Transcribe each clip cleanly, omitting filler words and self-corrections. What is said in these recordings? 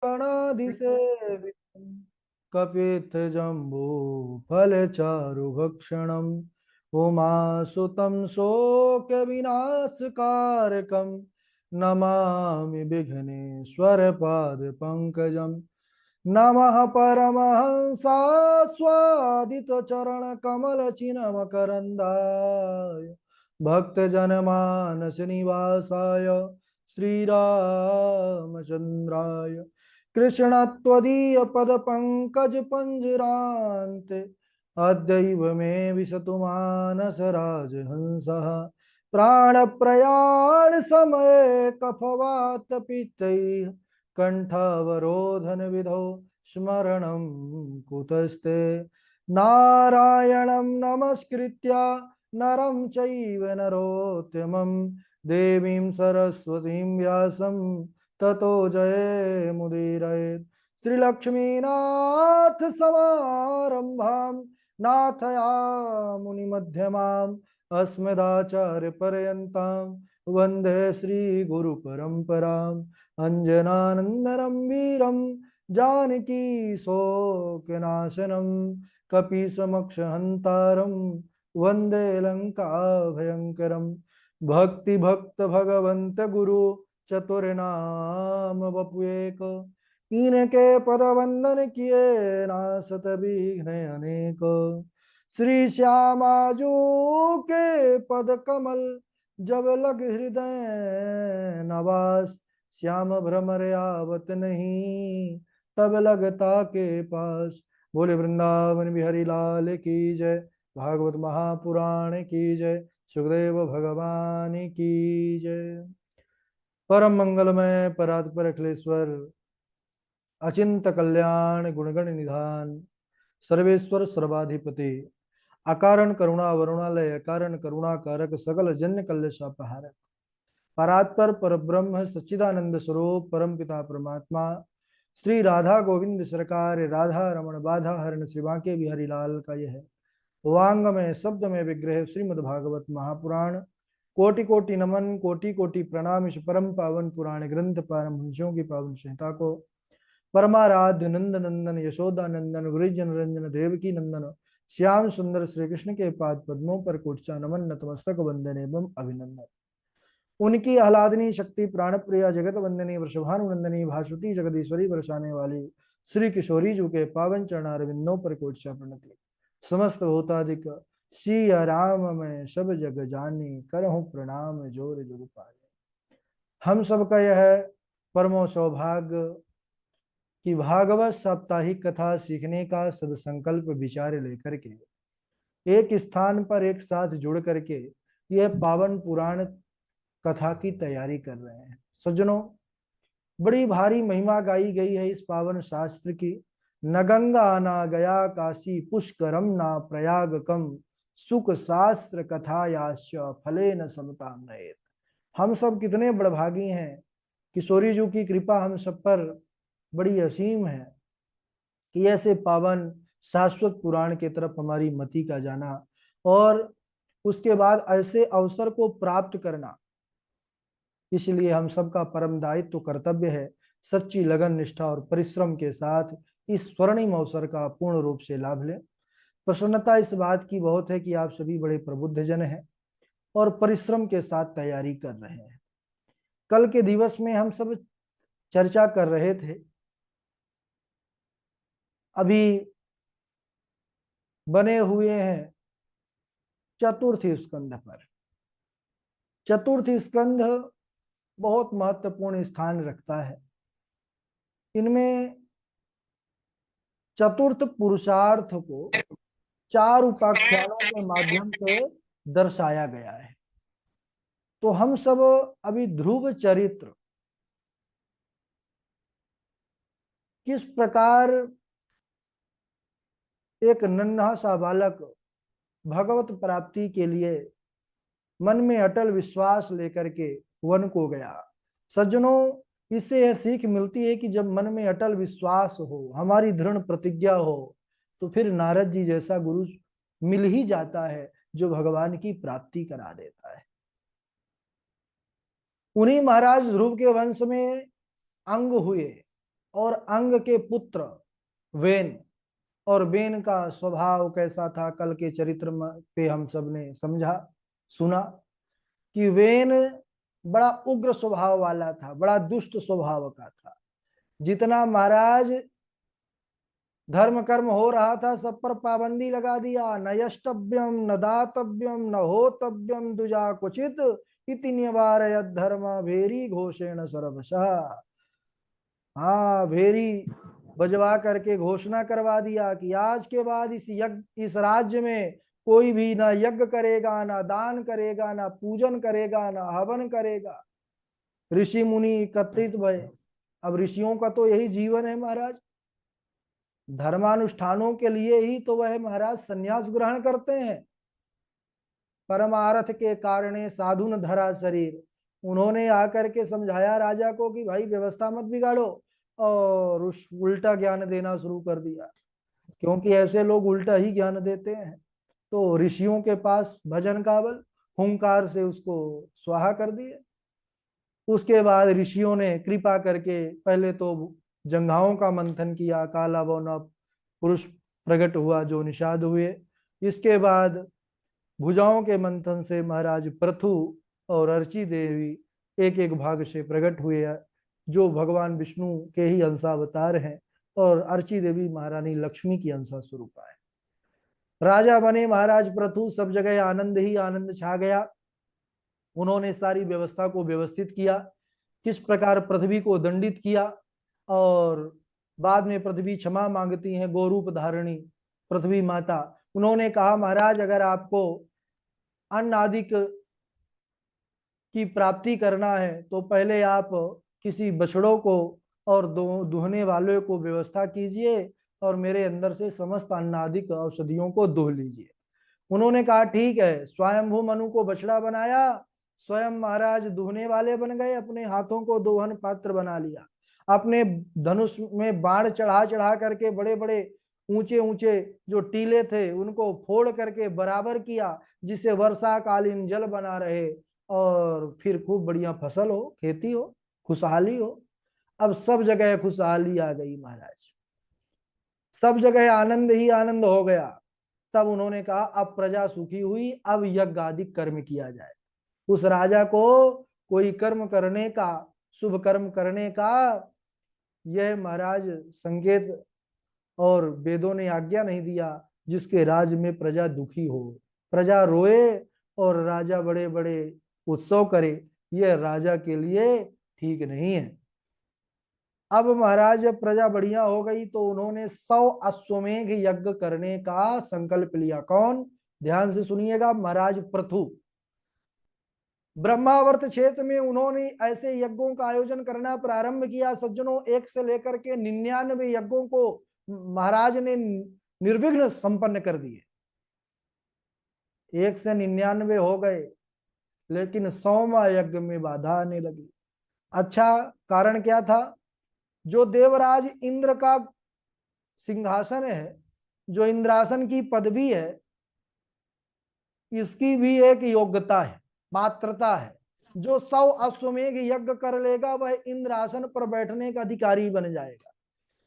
कणादि सेवितम् कपित जम्बू फल चारु भक्षणम् उमासुतं शोक विनाश कारकम् नमामि विघ्नेश्वर पाद पंकजम् नमः परमहंसास्वादित चरण कमल चिन्ह मकरंदाय भक्त जनमानस निवासाय श्रीरामचंद्राय कृष्णत्वदीय पद पंकज पंजरान्ते अद्यैव मे विशतु मानस राजहंसः प्राण प्रयाण समय कफवात पित्तैः कंठावरोधन विधौ स्मरणं कुतस्ते नारायणं नमस्कृत्य नरं चैव नरोत्तमं देवीं सरस्वतीं व्यासं ततो जयमुदीरयेत् श्रीलक्ष्मीनाथ समारंभां नाथयामुनिमध्यमाम् अस्मदाचार्यपर्यन्तां वन्दे श्रीगुरुपरम्पराम् अंजनानंदनम वीरम जानकी शोकनाशनम कपीसमक्ष हंतारम वंदे लंका भयंकरम भक्ति भक्त भगवंत गुरु चतुर्नाम बपुएक इनके पद वंदन किए नासत विघ्न अनेक श्री श्यामाजू के पद कमल जब लग हृदय नवास श्याम भ्रमर आवत नहीं तब लगता के पास। बोले वृंदावन बिहारी लाल की जय। भागवत महापुराण की जय। सुखदेव भगवान की जय। परम मंगलमय परात्पर अखिलेश्वर अचिंत कल्याण गुणगण निधान सर्वेश्वर सर्वाधिपति अकारण करुणा वरुणालय अकारण करुणा कारक सकल जन्य कल्यशापहारक परात्पर परब्रह्म सच्चिदानंद स्वरूप परम पिता परमात्मा श्री राधा गोविंद सरकार राधा रमण बाधा हरण शिवा के बिहारी लाल का यह वांग में शब्द में विग्रह श्रीमद् भागवत महापुराण कोटि कोटि नमन कोटि कोटि प्रणाम इस परम पावन पुराण ग्रंथ पारमहंसों की पावन संहिता को परमाराध्य नंद नंदन यशोदा नंदन वृजन रंजन देवकी नंदन श्याम सुंदर श्री कृष्ण के पाद पद्मों पर कोटचा नमन नतमस्तक वंदन एवं अभिनंदन। उनकी आह्लादनी शक्ति प्राण प्रिया जगत वंदनी वृषभानुनंदनी भासुती जगदीश्वरी बरसाने वाली श्री किशोरी जी के पावन चरणारविंदों पर कोटचा प्रणति। समस्त भूतादिक श्री राम में सब जग जानी करहूं प्रणाम जोर जुग पाए। हम सबका यह परमो सौभाग्य कि भागवत साप्ताहिक कथा सीखने का सदसंकल्प विचार लेकर के एक स्थान पर एक साथ जुड़ करके यह पावन पुराण कथा की तैयारी कर रहे हैं। सज्जनों, बड़ी भारी महिमा गाई गई है इस पावन शास्त्र की। न गंगा ना गया काशी पुष्करम ना प्रयागकम सुख शास्त्र कथायाश्च फले न समता नयेत। हम सब कितने बड़भागी हैं। किशोरी जी की कृपा हम सब पर बड़ी असीम है कि ऐसे पावन शाश्वत पुराण के तरफ हमारी मति का जाना और उसके बाद ऐसे अवसर को प्राप्त करना। इसलिए हम सबका परम दायित्व कर्तव्य है सच्ची लगन निष्ठा और परिश्रम के साथ इस स्वर्णिम अवसर का पूर्ण रूप से लाभ लें। प्रसन्नता इस बात की बहुत है कि आप सभी बड़े प्रबुद्ध जन हैं और परिश्रम के साथ तैयारी कर रहे हैं। कल के दिवस में हम सब चर्चा कर रहे थे, अभी बने हुए हैं चतुर्थ स्कंध पर। चतुर्थ स्कंध बहुत महत्वपूर्ण स्थान रखता है। इनमें चतुर्थ पुरुषार्थ को 4 उपाख्यानों के माध्यम से दर्शाया गया है। तो हम सब अभी ध्रुव चरित्र किस प्रकार एक नन्हा सा बालक भगवत प्राप्ति के लिए मन में अटल विश्वास लेकर के वन को गया। सज्जनों, इससे यह सीख मिलती है कि जब मन में अटल विश्वास हो, हमारी दृढ़ प्रतिज्ञा हो, तो फिर नारद जी जैसा गुरु मिल ही जाता है जो भगवान की प्राप्ति करा देता है। उन्हीं महाराज ध्रुव के वंश में अंग हुए और अंग के पुत्र वेन। और वेन का स्वभाव कैसा था, कल के चरित्र पे हम सब ने समझा सुना कि वेन बड़ा उग्र स्वभाव वाला था, बड़ा दुष्ट स्वभाव का था। जितना महाराज धर्म कर्म हो रहा था सब पर पाबंदी लगा दिया, न यष्टव्यम न दातव्यम न होतव्यम दुजा कुचित इति निवारयत धर्म भेरी घोषेण सर्वशः। हाँ, भेरी बजवा करके घोषणा करवा दिया कि आज के बाद इस राज्य में कोई भी ना यज्ञ करेगा, ना दान करेगा, ना पूजन करेगा, ना हवन करेगा। ऋषि मुनि एकत्रित भये। अब ऋषियों का तो यही जीवन है महाराज, धर्मानुष्ठानों के लिए ही तो वह महाराज संन्यास ग्रहण करते हैं। परमार्थ के कारणे साधु न धरा शरीर। उन्होंने आकर के समझाया राजा को कि भाई व्यवस्था मत बिगाड़ो, और उस उल्टा ज्ञान देना शुरू कर दिया, क्योंकि ऐसे लोग उल्टा ही ज्ञान देते हैं। तो ऋषियों के पास भजन का बल, हुंकार से उसको स्वाहा कर दिए। उसके बाद ऋषियों ने कृपा करके पहले तो जंघाओं का मंथन किया, काला बौना पुरुष प्रकट हुआ जो निषाद हुए। इसके बाद भुजाओं के मंथन से महाराज पृथु और अर्ची देवी एक एक भाग से प्रकट हुए, जो भगवान विष्णु के ही अंशावतार हैं, और अर्ची देवी महारानी लक्ष्मी की अंशा स्वरूपा है। राजा बने महाराज पृथु, सब जगह आनंद ही आनंद छा गया। उन्होंने सारी व्यवस्था को व्यवस्थित किया, किस प्रकार पृथ्वी को दंडित किया, और बाद में पृथ्वी क्षमा मांगती हैं, गोरूप धारणी पृथ्वी माता। उन्होंने कहा महाराज अगर आपको अन्न आदि की प्राप्ति करना है तो पहले आप किसी बछड़ों को और दुहने वाले को व्यवस्था कीजिए, और मेरे अंदर से समस्त अन्नादिक औषधियों को दुह लीजिए। उन्होंने कहा ठीक है। स्वयंभू मनु को बछड़ा बनाया, स्वयं महाराज दुहने वाले बन गए, अपने हाथों को दोहन पात्र बना लिया। अपने धनुष में बाण चढ़ा चढ़ा करके बड़े बड़े ऊंचे ऊंचे जो टीले थे उनको फोड़ करके बराबर किया, जिससे वर्षाकालीन जल बना रहे और फिर खूब बढ़िया फसल हो, खेती हो, खुशहाली हो। अब सब जगह खुशहाली आ गई महाराज, सब जगह आनंद ही आनंद हो गया। तब उन्होंने कहा अब प्रजा सुखी हुई, अब यज्ञ आदि कर्म किया जाए। उस राजा को कोई कर्म करने का, शुभ कर्म करने का यह महाराज संकेत और वेदों ने आज्ञा नहीं दिया, जिसके राज में प्रजा दुखी हो, प्रजा रोए और राजा बड़े बड़े उत्सव करे, यह राजा के लिए ठीक नहीं है। अब महाराज जब प्रजा बढ़िया हो गई तो उन्होंने 100 अश्वमेघ यज्ञ करने का संकल्प लिया। कौन? ध्यान से सुनिएगा, महाराज पृथु। ब्रह्मावर्त क्षेत्र में उन्होंने ऐसे यज्ञों का आयोजन करना प्रारंभ किया सज्जनों, 1 से लेकर के 99 यज्ञों को महाराज ने निर्विघ्न संपन्न कर दिए। 1 से 99 हो गए, लेकिन 100वां यज्ञ में बाधा आने लगी। अच्छा, कारण क्या था? जो देवराज इंद्र का सिंहासन है, जो इंद्रासन की पदवी है, इसकी भी एक योग्यता है, पात्रता है। जो 100 अश्वमेघ यज्ञ कर लेगा वह इंद्रासन पर बैठने का अधिकारी बन जाएगा।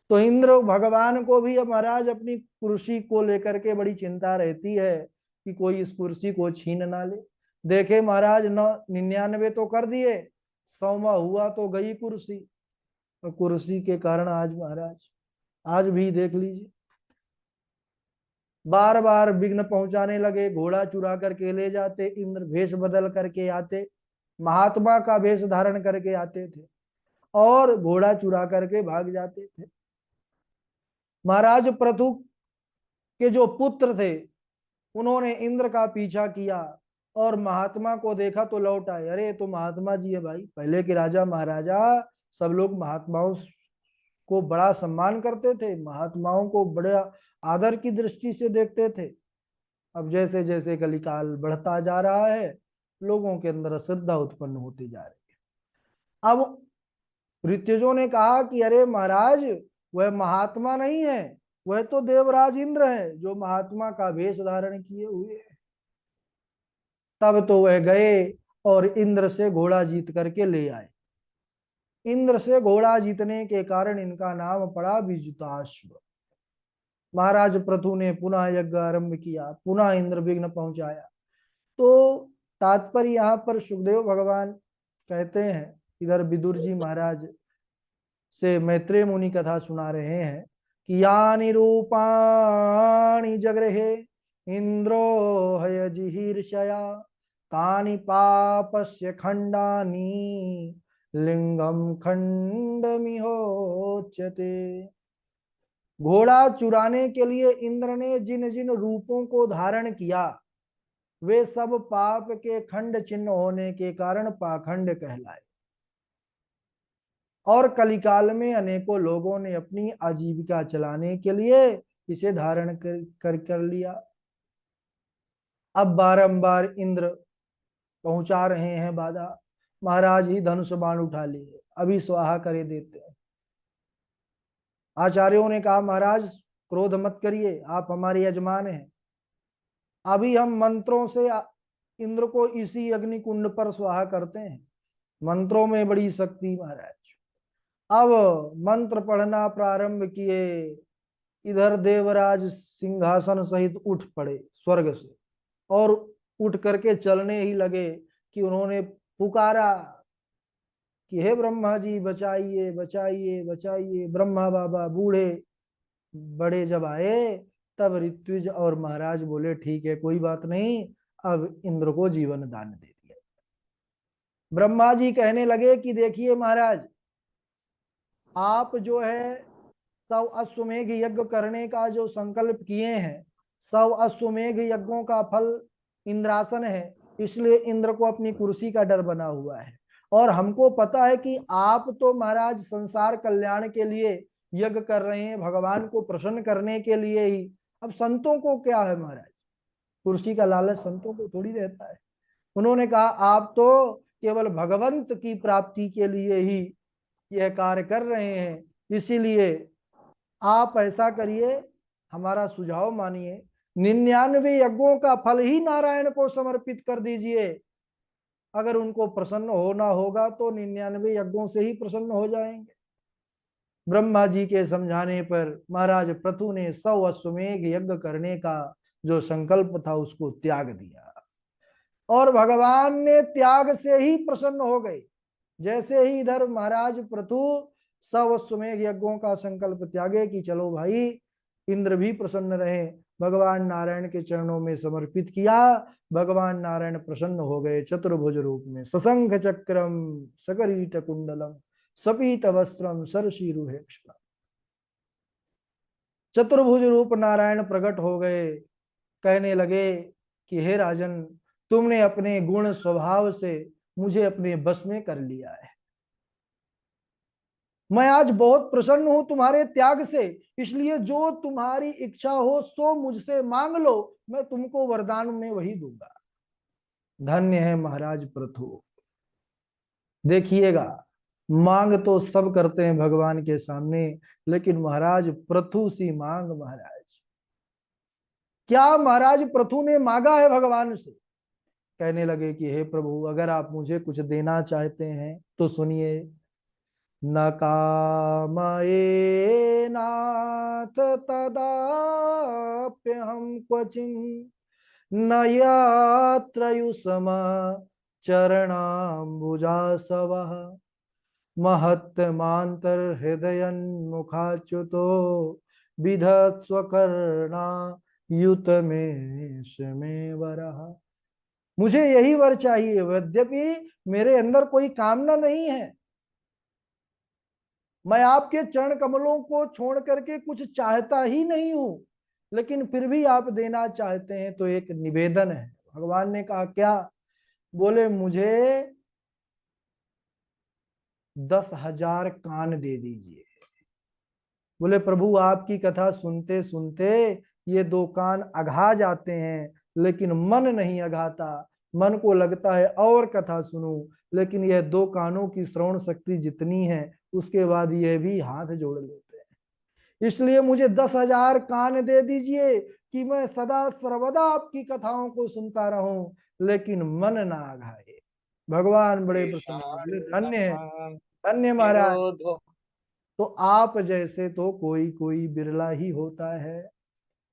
तो इंद्र भगवान को भी अब महाराज अपनी कुर्सी को लेकर के बड़ी चिंता रहती है कि कोई इस कुर्सी को छीन ना ले। देखे महाराज 99 तो कर दिए, 100वां हुआ तो गई कुर्सी। और कुर्सी के कारण आज महाराज, आज भी देख लीजिए, बार बार विघ्न पहुंचाने लगे। घोड़ा चुरा करके ले जाते, इंद्र भेष बदल करके आते, महात्मा का भेष धारण करके आते थे और घोड़ा चुरा करके भाग जाते थे। महाराज पृथु के जो पुत्र थे उन्होंने इंद्र का पीछा किया और महात्मा को देखा तो लौट आए। अरे तो महात्मा जी है भाई, पहले के राजा महाराजा सब लोग महात्माओं को बड़ा सम्मान करते थे, महात्माओं को बड़े आदर की दृष्टि से देखते थे। अब जैसे जैसे कलिकाल बढ़ता जा रहा है, लोगों के अंदर अश्रद्धा उत्पन्न होती जा रही है। अब ऋत्विजों ने कहा कि अरे महाराज, वह महात्मा नहीं है, वह तो देवराज इंद्र है जो महात्मा का वेश धारण किए हुए है। तब तो वह गए और इंद्र से घोड़ा जीत करके ले आए। इंद्र से घोड़ा जीतने के कारण इनका नाम पड़ा विजुताश्व। महाराज पृथु ने पुनः यज्ञ आरंभ किया, पुनः इंद्र विघ्न पहुंचाया। तो तात्पर्य यहाँ पर सुखदेव भगवान कहते हैं, इधर विदुर जी महाराज से मैत्रेय मुनि कथा सुना रहे हैं कि यानि रूपाणि जगृहे इंद्रो हयजिहीर्षया तानि पापस्य खंडानि लिंगम खंडमिहोच्यते। घोड़ा चुराने के लिए इंद्र ने जिन जिन रूपों को धारण किया वे सब पाप के खंड चिन्ह होने के कारण पाखंड कहलाए। और कलिकाल में अनेकों लोगों ने अपनी आजीविका चलाने के लिए इसे धारण कर लिया। अब बारंबार इंद्र पहुंचा रहे हैं बाधा। महाराज ही धनुष बाण उठा लिए, अभी स्वाहा करे देते हैं। आचार्यों ने कहा महाराज क्रोध मत करिए, आप हमारे यजमान हैं, अभी हम मंत्रों से इंद्र को इसी अग्नि कुंड पर स्वाहा करते हैं। मंत्रों में बड़ी शक्ति महाराज। अब मंत्र पढ़ना प्रारंभ किए, इधर देवराज सिंहासन सहित उठ पड़े स्वर्ग से और उठ करके चलने ही लगे कि उन्होंने पुकारा कि हे ब्रह्मा जी बचाइए बचाइए बचाइए। ब्रह्मा बाबा बूढ़े बड़े जब आए तब ऋत्विज और महाराज बोले ठीक है कोई बात नहीं, अब इंद्र को जीवन दान दे दिया। ब्रह्मा जी कहने लगे कि देखिए महाराज, आप जो है 100 अश्वमेघ यज्ञ करने का जो संकल्प किए हैं, 100 अश्वमेघ यज्ञों का फल इंद्रासन है, इसलिए इंद्र को अपनी कुर्सी का डर बना हुआ है। और हमको पता है कि आप तो महाराज संसार कल्याण के लिए यज्ञ कर रहे हैं, भगवान को प्रसन्न करने के लिए ही। अब संतों को क्या है महाराज, कुर्सी का लालच संतों को थोड़ी रहता है। उन्होंने कहा आप तो केवल भगवंत की प्राप्ति के लिए ही यह कार्य कर रहे हैं, इसीलिए आप ऐसा करिए, हमारा सुझाव मानिए, 99 यज्ञों का फल ही नारायण को समर्पित कर दीजिए। अगर उनको प्रसन्न होना होगा तो 99 यज्ञों से ही प्रसन्न हो जाएंगे। ब्रह्मा जी के समझाने पर महाराज पृथु ने 100 अश्वमेघ यज्ञ करने का जो संकल्प था उसको त्याग दिया और भगवान ने त्याग से ही प्रसन्न हो गए। जैसे ही इधर महाराज पृथु 100 अश्वमेघ यज्ञों का संकल्प त्यागे कि चलो भाई इंद्र भी प्रसन्न रहे, भगवान नारायण के चरणों में समर्पित किया, भगवान नारायण प्रसन्न हो गए। चतुर्भुज रूप में सशंख चक्रम सकरीट कुंडलम सपीत वस्त्रम सरशीरुहेक्षणम, चतुर्भुज रूप नारायण प्रकट हो गए। कहने लगे कि हे राजन, तुमने अपने गुण स्वभाव से मुझे अपने बस में कर लिया है, मैं आज बहुत प्रसन्न हूं तुम्हारे त्याग से, इसलिए जो तुम्हारी इच्छा हो सो मुझसे मांग लो, मैं तुमको वरदान में वही दूंगा। धन्य है महाराज पृथु। देखिएगा, मांग तो सब करते हैं भगवान के सामने, लेकिन महाराज पृथु सी मांग। महाराज क्या महाराज पृथु ने मांगा है भगवान से? कहने लगे कि हे प्रभु, अगर आप मुझे कुछ देना चाहते हैं तो सुनिए। न कामये नाथ तदाप्यहं क्वचिन् न यात्रयुसम चरणाम्बुजासवः महत्मान्तर्हृदयन्मुखाच्युतो विधत्स्वकर्णा युतमेष मे वरः। मुझे यही वर चाहिए, यद्यपि मेरे अंदर कोई कामना नहीं है, मैं आपके चरण कमलों को छोड़ करके कुछ चाहता ही नहीं हूं, लेकिन फिर भी आप देना चाहते हैं तो एक निवेदन है। भगवान ने कहा क्या? बोले मुझे 10,000 कान दे दीजिए। बोले प्रभु आपकी कथा सुनते सुनते ये 2 कान अघा जाते हैं, लेकिन मन नहीं अघाता, मन को लगता है और कथा सुनूं, लेकिन यह 2 कानों की श्रवण शक्ति जितनी है उसके बाद यह भी हाथ जोड़ लेते हैं। इसलिए मुझे 10,000 कान दे दीजिए कि मैं सदा सर्वदा आपकी कथाओं को सुनता रहूं, लेकिन मन ना आघाए। भगवान बड़े प्रसन्न, बोले धन्य है, धन्य महाराज। विरोध हो। तो आप जैसे तो कोई कोई बिरला ही होता है।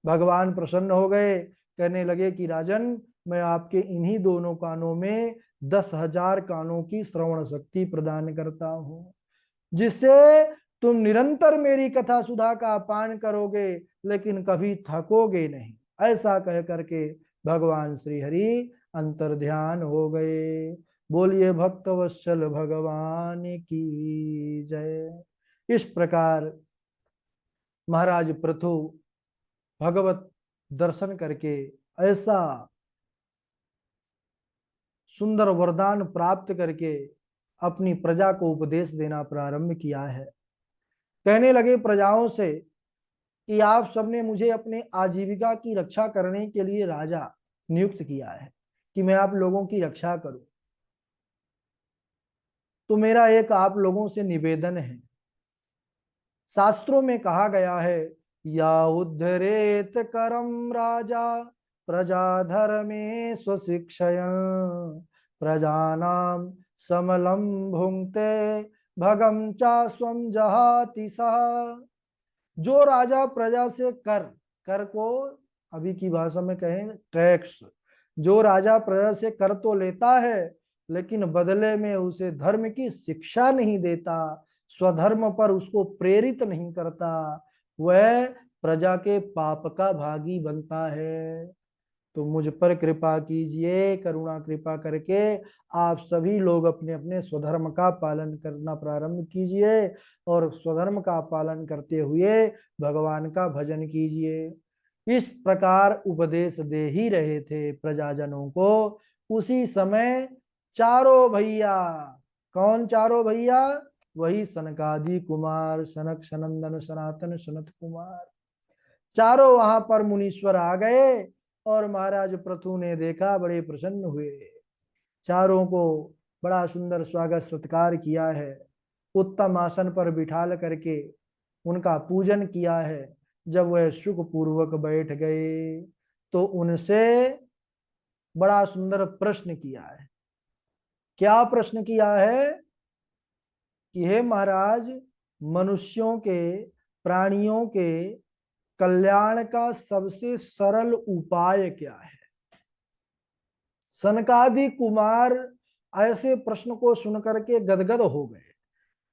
भगवान प्रसन्न हो गए, कहने लगे कि राजन, मैं आपके इन्हीं दोनों कानों में 10,000 कानों की श्रवण शक्ति प्रदान करता हूं, जिससे तुम निरंतर मेरी कथा सुधा का पान करोगे, लेकिन कभी थकोगे नहीं। ऐसा कह करके भगवान श्री हरि अंतर ध्यान हो गए। बोलिए भक्त वत्सल भगवान की जय। इस प्रकार महाराज पृथु भगवत दर्शन करके ऐसा सुंदर वरदान प्राप्त करके अपनी प्रजा को उपदेश देना प्रारंभ किया है। कहने लगे प्रजाओं से कि आप सबने मुझे अपने आजीविका की रक्षा करने के लिए राजा नियुक्त किया है, कि मैं आप लोगों की रक्षा करूं। तो मेरा एक आप लोगों से निवेदन है। शास्त्रों में कहा गया है, या उद्धरेत करम राजा प्रजा धर्मे स्वशिक्षयन् प्रजानाम समलम भुंक्ते भगम चा स्वम जहाति सह। जो राजा प्रजा से कर, कर को अभी की भाषा में कहें टैक्स, जो राजा प्रजा से कर तो लेता है, लेकिन बदले में उसे धर्म की शिक्षा नहीं देता, स्वधर्म पर उसको प्रेरित नहीं करता, वह प्रजा के पाप का भागी बनता है। तो मुझ पर कृपा कीजिए, करुणा कृपा करके आप सभी लोग अपने अपने स्वधर्म का पालन करना प्रारंभ कीजिए, और स्वधर्म का पालन करते हुए भगवान का भजन कीजिए। इस प्रकार उपदेश दे ही रहे थे प्रजाजनों को। उसी समय चारों भैया, कौन चारों भैया? वही सनकादि कुमार, सनक सनंदन सनातन सनत कुमार, चारों वहां पर मुनीश्वर आ गए। और महाराज पृथु ने देखा, बड़े प्रसन्न हुए। चारों को बड़ा सुंदर स्वागत सत्कार किया है, उत्तम आसन पर बिठाल करके उनका पूजन किया है। जब वह सुख पूर्वक बैठ गए तो उनसे बड़ा सुंदर प्रश्न किया है। क्या प्रश्न किया है? कि हे महाराज, मनुष्यों के, प्राणियों के कल्याण का सबसे सरल उपाय क्या है? सनकादि कुमार ऐसे प्रश्न को सुनकर के गदगद हो गए।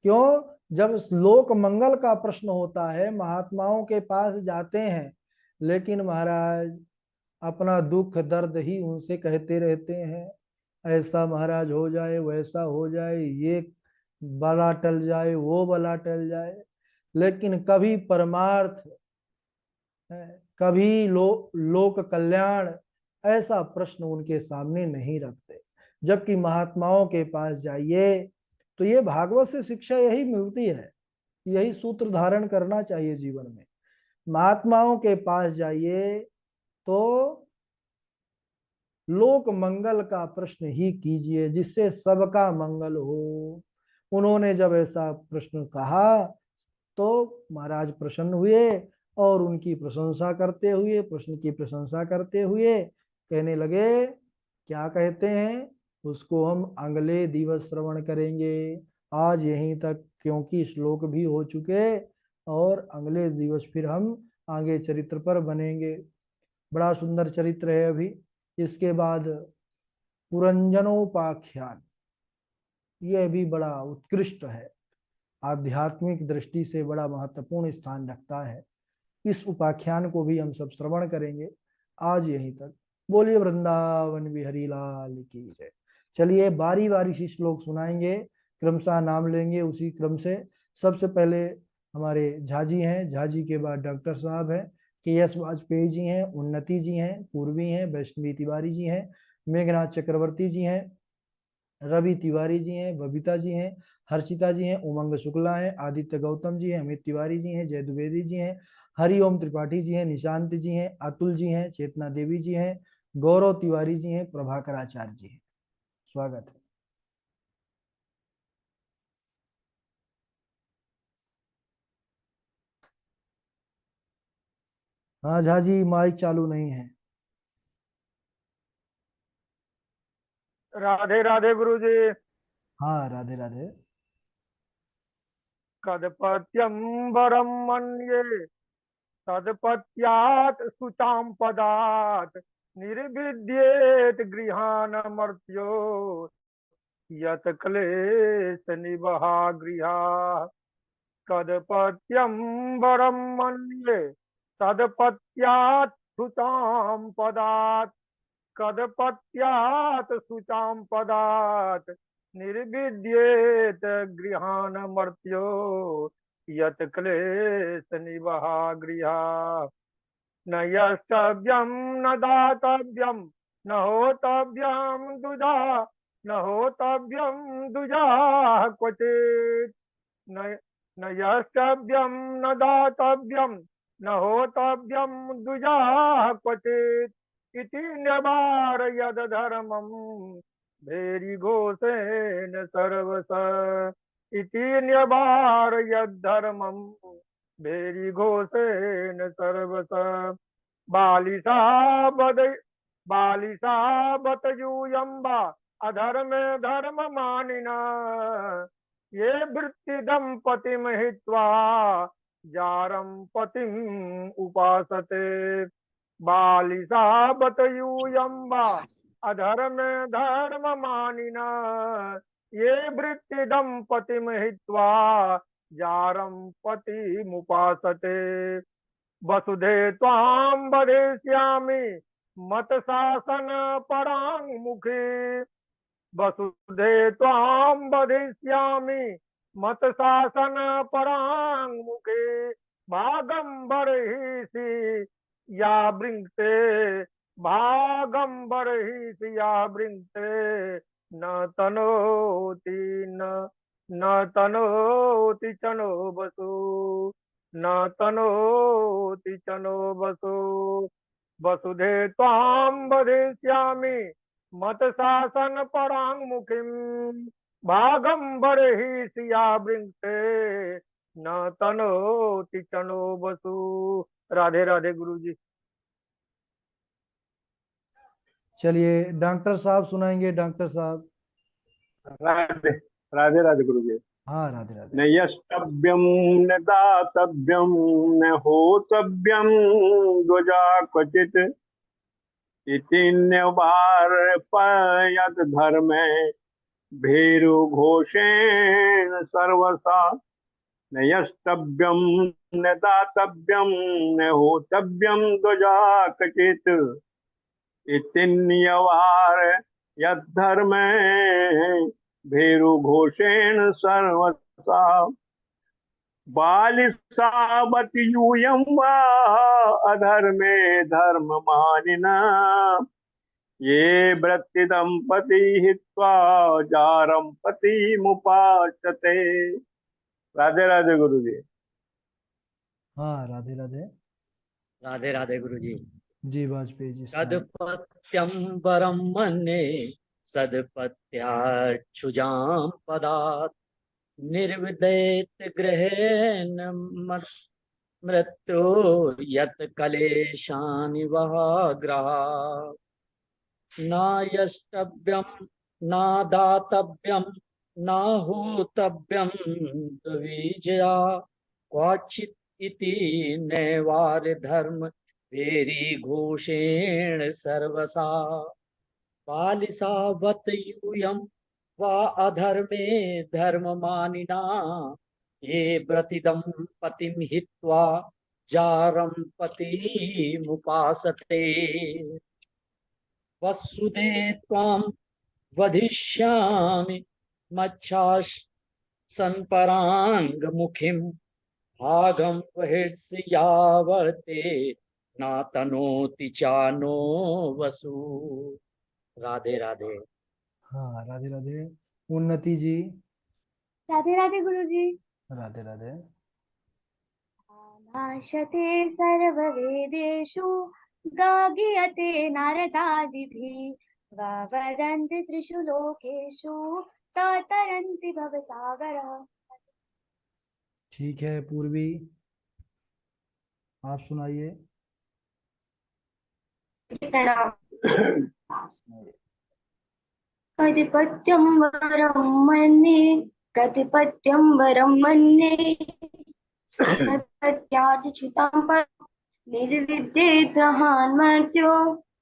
क्यों? जब लोक मंगल का प्रश्न होता है, महात्माओं के पास जाते हैं, लेकिन महाराज अपना दुख दर्द ही उनसे कहते रहते हैं। ऐसा महाराज हो जाए, वैसा हो जाए, ये बला टल जाए, वो बला टल जाए, लेकिन कभी परमार्थ, कभी लोक कल्याण, ऐसा प्रश्न उनके सामने नहीं रखते। जबकि महात्माओं के पास जाइए तो ये भागवत से शिक्षा यही मिलती है, यही सूत्र धारण करना चाहिए जीवन में। महात्माओं के पास जाइए तो लोक मंगल का प्रश्न ही कीजिए, जिससे सबका मंगल हो। उन्होंने जब ऐसा प्रश्न कहा तो महाराज प्रसन्न हुए, और उनकी प्रशंसा करते हुए, प्रश्न की प्रशंसा करते हुए कहने लगे, क्या कहते हैं, उसको हम अगले दिवस श्रवण करेंगे। आज यहीं तक, क्योंकि श्लोक भी हो चुके, और अगले दिवस फिर हम आगे चरित्र पर बनेंगे। बड़ा सुंदर चरित्र है अभी। इसके बाद पुरंजनोपाख्यान, यह भी बड़ा उत्कृष्ट है, आध्यात्मिक दृष्टि से बड़ा महत्वपूर्ण स्थान रखता है। इस उपाख्यान को भी हम सब श्रवण करेंगे। आज यहीं तक। बोलिए वृंदावन बिहारी लाल की जय। चलिए बारी बारी से श्लोक सुनाएंगे, क्रमशः नाम लेंगे उसी क्रम से। सबसे पहले हमारे झाजी हैं, झाजी के बाद डॉक्टर साहब हैं, के एस वाजपेयी जी हैं, उन्नति जी हैं, पूर्वी हैं, वैष्णवी तिवारी जी हैं, मेघनाथ चक्रवर्ती जी हैं, रवि तिवारी जी हैं, बबीता जी हैं, हर्षिता जी हैं, उमंग शुक्ला हैं, आदित्य गौतम जी हैं, अमित तिवारी जी हैं, जय द्विवेदी जी हैं, हरिओम त्रिपाठी जी हैं, निशांत जी हैं, अतुल जी हैं, चेतना देवी जी हैं, गौरव तिवारी जी हैं, प्रभाकर आचार्य जी हैं। स्वागत है। हाँ झा जी, माइक चालू नहीं है। राधे राधे गुरु जी। हाँ राधे राधे। कदपत्यं वरं मन्ये तदपत्यात् शुचां पदात् निर्विद्येत गृहानमर्त्यो यत् क्लेश निवहा गृहा कदपत्यं वरं मन्ये तदपत्यात् शुचां पदात् कदपत्यात् शुचां पदात् निर्विद्येत गृहानमर्त्यो यत् क्लेश निवहा गृहा न यस्तव्यं न दातव्यं न होतव्यं दुजा न होतव्यं दुजा क्वचित् न न यस्तव्यं न दातव्यं न होतव्यं दुजा क्वचित् इति न्यवारयद धर्मं भेरिघोषेण सर्वस इति न्यवारयद धर्मं भेरिघोषेण सर्वस बालिशा बद बालिशा बतयूयम्बा अधर्मे धर्म मानिना ये वृत्ति दंपतिम हित्वा जारं पतिम उपासते बालिशा बतयूयम्बा अधर्मे धर्म मानिना ये वृत्ति दंपतिम हित्वा जारं पतिमुपासते वसुधे त्वां वदिष्यामि मत शासन पराङ्मुखे वसुधे त्वां वदिष्यामि मत शासन पराङ्मुखे भागं बर्हिषि या वृङ्क्ते भागं बर्हिषि या वृङ्क्ते न तनोति न तनोति चनो वसु न तनोति चनो वसु वसुधे त्वां वदिष्यामि मत शासन पराङ्मुखीं भागं बर्हिषि या वृङ्क्ते न तनोति चनो वसु। राधे राधे गुरु जी। चलिए डॉक्टर साहब सुनाएंगे, डॉक्टर साहब। राधे राधे राधे गुरु जी। हाँ राधे राधे। न यष्टव्यं न दातव्यं न होतव्यं द्वजा क्वचित् इति न्यवारयद धर्मे भेरुघोषेण सर्वसा न यष्टव्यं न दातव्यं न होतव्यं द्वजा क्वचित् इति न्यवारयद धर्मे भेरुघोषेण सर्वसा बालिशावति यूयं वा अधर्मे धर्म मानिना ये वृत्ति दंपति हित्वा जारं पतिमुपासते। राधे राधे गुरु जी। हाँ राधे राधे। राधे राधे गुरु जी। जी वाजपेयी जी। सदपत्यं वरं मन्ये सदपत्याच्छुजां पदात् निर्विदेत गृहेण मृत्यु यत् कलेशानि वहा ग्रहा न यष्टव्यं न दातव्यं न होतव्यं द्विजया क्वचित् इति नैवार धर्म भेरी घोषेण सर्वसा बालिशावत यूयं वा अधर्मे धर्म मानिना ये व्रतिदं पतिं हित्वा जारं पतिमुपासते वसुधे त्वां वदिष्यामि मच्छासनं पराङ्मुखीं भागं बर्हिषि यावते न तनोति चानो वसु। राधे राधे। हाँ राधे राधे। उन्नति जी। राधे राधे गुरु जी। राधे राधे। नाशते सर्ववेदेषु गागीयते नारदादिभिः वा वदन्ति त्रिषु लोकेषु तरन्ति भवसागरः। ठीक है पूर्वी, आप सुनाइए। अधिपत्यं वरं मन्ये प्रतिपत्यं वरं मन्ये सत्पत्याच्युतं परं निर्विद्ये ग्रहान् मर्त्यो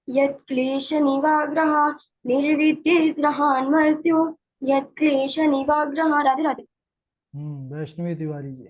यत्क्लेशनिवाग्रहा निर्विद्ये ग्रहान् मर्त्यो यत्क्लेशनिवाग्रहा। राधे राधे। वैष्णवी तिवारी जी।